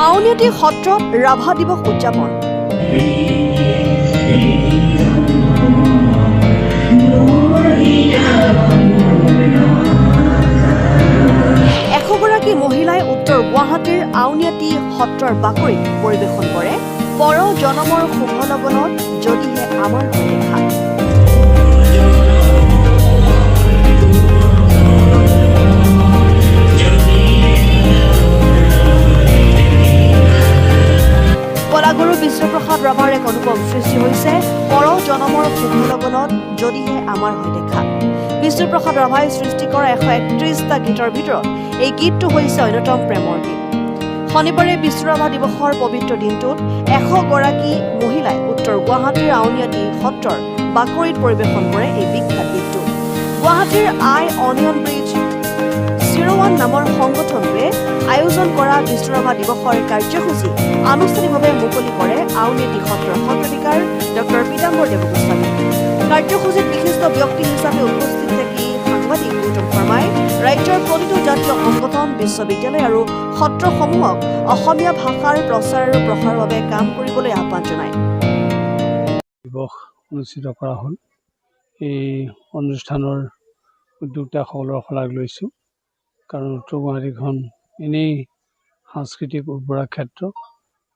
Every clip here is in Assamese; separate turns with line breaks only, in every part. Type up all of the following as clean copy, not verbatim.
আউনীআটী সত্ৰত ৰাভা দিৱস উদযাপন। এশগৰাকী মহিলাই উত্তৰ গুৱাহাটীৰ আউনীআটী সত্ৰৰ বাকৰিত পৰিৱেশন কৰে পৰ জনমৰ শুভ লগনত যদিহে আমাৰ হয় দেখা। কলাগুৰু বিষ্ণুপ্ৰসাদ ৰাভাৰ এক অনুপম সৃষ্টি হৈছে পৰ জনমৰ শুভ লগনত যদিহে আমাৰ হয় দেখা। বিষ্ণুপ্ৰসাদ ৰাভাই সৃষ্টি কৰা 131টা গীতৰ ভিতৰত এই গীতটো হৈছে অন্যতম প্ৰেমৰ গীত। শনিবাৰে বিষ্ণু ৰাভা দিৱসৰ পবিত্ৰ দিনটোত 100গৰাকী মহিলাই উত্তৰ গুৱাহাটীৰ আউনীআটী সত্ৰৰ বাকৰিত পৰিৱেশন কৰে এই বিখ্যাত গীতটো। গুৱাহাটীৰ আই অনিয়ন ব্ৰিজ 01 নামৰ সংগঠনটোৱে আয়োজন কৰা বিষ্ণু ৰাভা দিৱসৰ কাৰ্যসূচী আনুষ্ঠানিকভাৱে মুকলি কৰে আউনীআটী সত্ৰৰ সত্ৰাধিকাৰ ডক্টৰ পীতাম্বৰ দেৱগোস্বামী। কাৰ্যসূচীত বিশিষ্ট ব্যক্তি হিচাপে উপস্থিত থাকি সাংবাদিক গৌতম শৰ্মাই ৰাজ্যৰ প্ৰতিটো জাতীয় সংগঠন, বিশ্ববিদ্যালয় আৰু সত্ৰসমূহক অসমীয়া ভাষাৰ প্ৰচাৰ আৰু প্ৰসাৰৰ বাবে কাম কৰিবলৈ আহ্বান জনায়।
দিৱস অনুষ্ঠিত কৰা হ'ল। এই অনুষ্ঠানৰ উদ্যোক্তাসকলৰ শলাগ লৈছোঁ, কাৰণ উত্তৰ গুৱাহাটীখন এনেই সাংস্কৃতিক উৰ্বৰা ক্ষেত্ৰ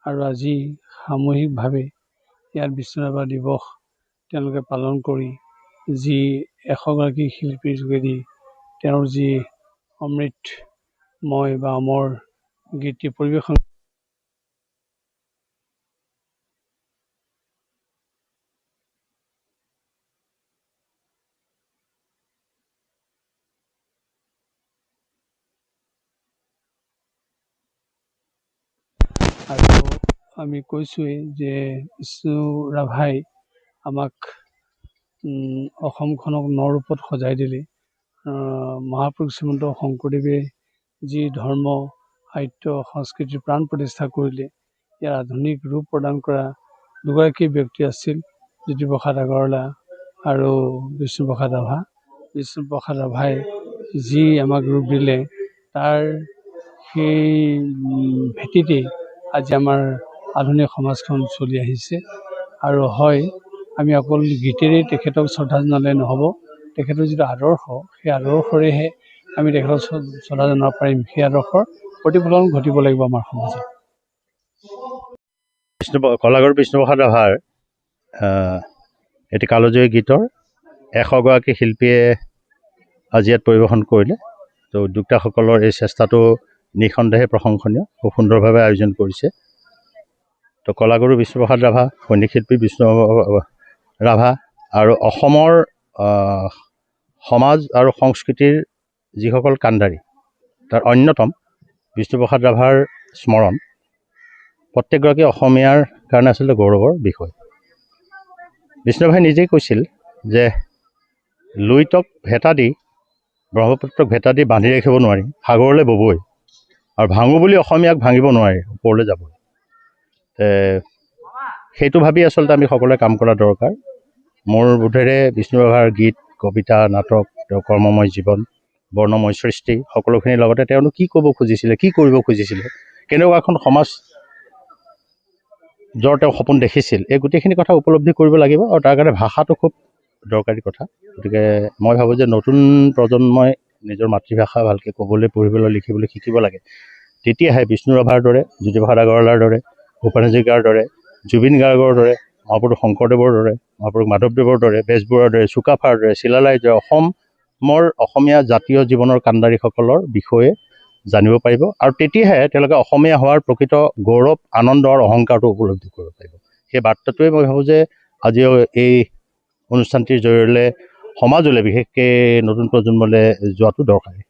আৰু আজি সামূহিকভাৱে ইয়াত বিষ্ণু ৰাভা দিৱস তেওঁলোকে পালন কৰি যি 100গৰাকী শিল্পীৰ যোগেদি তেওঁৰ যি অমৃতময় বা অমৰ গীতি পৰিৱেশন আৰু আমি কৈছোঁৱেই যে বিষ্ণু ৰাভাই আমাক অসমখনক নৰূপত সজাই দিলে। মহাপুৰুষ শ্ৰীমন্ত শংকৰদেৱে যি ধৰ্ম, সাহিত্য, সংস্কৃতিৰ প্ৰাণ প্ৰতিষ্ঠা কৰিলে, ইয়াৰ আধুনিক ৰূপ প্ৰদান কৰা দুগৰাকী ব্যক্তি আছিল জ্যোতিপ্ৰসাদ আগৰৱালা আৰু বিষ্ণুপ্ৰসাদ ৰাভা। বিষ্ণুপ্ৰসাদ ৰাভাই যি আমাক ৰূপ দিলে, তাৰ সেই ভেটিতেই আজি আমাৰ আধুনিক সমাজখন চলি আহিছে। আৰু হয়, আমি অকল গীতেৰেই তেখেতক শ্ৰদ্ধা জনালে নহ'ব, তেখেতৰ যিটো আদৰ্শ, সেই আদৰ্শৰেহে আমি তেখেতক শ্ৰদ্ধা জনাব পাৰিম। সেই আদৰ্শৰ প্ৰতিফলন ঘটিব লাগিব আমাৰ সমাজত।
কলাগুৰু বিষ্ণুপ্ৰসাদ ৰাভাৰ এটি কালজয়ী গীতৰ 100গৰাকী শিল্পীয়ে আজি ইয়াত পৰিৱেশন কৰিলে। তো উদ্যোক্তাসকলৰ এই চেষ্টাটো নিঃসন্দেহে প্ৰশংসনীয়, খুব সুন্দৰভাৱে আয়োজন কৰিছে। তো কলাগুৰু বিষ্ণুপ্ৰসাদ ৰাভা, সৈনিক শিল্পী বিষ্ণু ৰাভা আৰু অসমৰ সমাজ আৰু সংস্কৃতিৰ যিসকল কাণ্ডাৰী, তাৰ অন্যতম বিষ্ণুপ্ৰসাদ ৰাভাৰ স্মৰণ প্ৰত্যেকগৰাকী অসমীয়াৰ কাৰণে আচলতে গৌৰৱৰ বিষয়। বিষ্ণুৰাভাই নিজেই কৈছিল যে লুইতক ভেটা দি, ব্ৰহ্মপুত্ৰক ভেটা দি বান্ধি ৰাখিব নোৱাৰি, সাগৰলৈ ববই, আৰু ভাঙো বুলি অসমীয়াক ভাঙিব নোৱাৰি, ওপৰলৈ যাবই। সেইটো ভাবি আচলতে আমি সকলোৱে কাম কৰা দৰকাৰ। মোৰ বোধেৰে বিষ্ণু ৰাভাৰ গীত, কবিতা, নাটক, তেওঁৰ কৰ্মময় জীৱন, বৰ্ণময় সৃষ্টি, সকলোখিনিৰ লগতে তেওঁনো কি ক'ব খুজিছিলে, কি কৰিব খুজিছিলে, কেনেকুৱা এখন সমাজ য'ৰ তেওঁ সপোন দেখিছিল, এই গোটেইখিনি কথা উপলব্ধি কৰিব লাগিব। আৰু তাৰ কাৰণে ভাষাটো খুব দৰকাৰী কথা। গতিকে মই ভাবোঁ যে নতুন প্ৰজন্মই নিজৰ মাতৃভাষা ভালকৈ ক'বলৈ, পঢ়িবলৈ, লিখিবলৈ শিকিব লাগে। তেতিয়াহে বিষ্ণু ৰাভাৰ দৰে, জ্যোতিপ্ৰসাদ আগৰৱালাৰ দৰে, ভূপেন হাজৰিকাৰ দৰে, জুবিন গাৰ্গৰ দৰে, মহাপুৰুষ শংকৰদেৱৰ দৰে, মহাপুৰুষ মাধৱদেৱৰ দৰে, বেজবৰুৱাৰ দৰে, চুকাফাৰ দৰে, চিলাৰায়ৰ দৰে অসমীয়া জাতীয় জীৱনৰ কাণ্ডাৰীসকলৰ বিষয়ে জানিব পাৰিব। আৰু তেতিয়াহে তেওঁলোকে অসমীয়া হোৱাৰ প্ৰকৃত গৌৰৱ, আনন্দ আৰু অহংকাৰটো উপলব্ধি কৰিব পাৰিব। সেই বাৰ্তাটোৱে মই ভাবোঁ যে আজি এই অনুষ্ঠানটিৰ জৰিয়তে সমাজলৈ, বিশেষকৈ নতুন প্ৰজন্মলৈ যোৱাটো দৰকাৰী।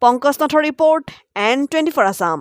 পংকজ নাথৰ ৰিপৰ্ট N24 আছাম।